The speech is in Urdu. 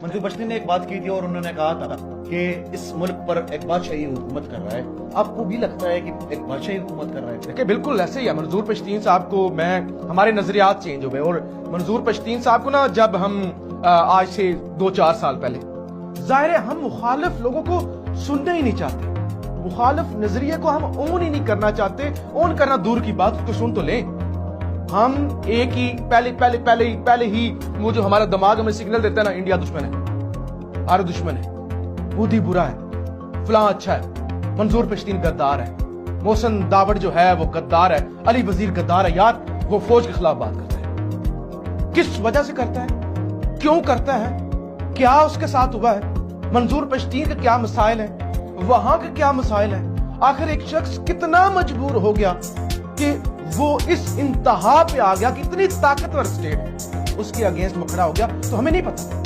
منظور پشتین نے ایک بات کی تھی اور انہوں نے کہا تھا کہ اس ملک پر ایک بادشاہی حکومت کر رہا ہے. آپ کو بھی لگتا ہے کہ ایک بادشاہی حکومت کر رہا ہے؟ دیکھیں بالکل ایسے ہی ہے. منظور پشتین صاحب کو ہمارے نظریات چینج ہوئے, اور منظور پشتین صاحب کو نا جب ہم آج سے 2-4 سال پہلے, ظاہر ہے ہم مخالف لوگوں کو سننا ہی نہیں چاہتے, مخالف نظریے کو ہم اون ہی نہیں کرنا چاہتے. اون کرنا دور کی بات, اس کو سن تو لیں. ہم ایک ہی پہلے ہی وہ جو ہمارا دماغ ہمیں سگنل دیتا ہے نا, انڈیا دشمن ہے, عرب دشمن ہے, مودی برا ہے, فلاں اچھا ہے, منظور پشتین غدار ہے, محسن داوڑ جو ہے وہ غدار ہے, علی وزیر غدار ہے. یار وہ فوج کے خلاف بات کرتا ہے, کس وجہ سے کرتا ہے, کیوں کرتا ہے, کیا اس کے ساتھ ہوا ہے, منظور پشتین کے کیا مسائل ہیں, وہاں کے کیا مسائل ہیں. آخر ایک شخص کتنا مجبور ہو گیا کہ وہ اس انتہا پہ آ گیا کہ اتنی طاقتور اسٹیٹ اس کے اگینسٹ میں کھڑا ہو گیا, تو ہمیں نہیں پتا.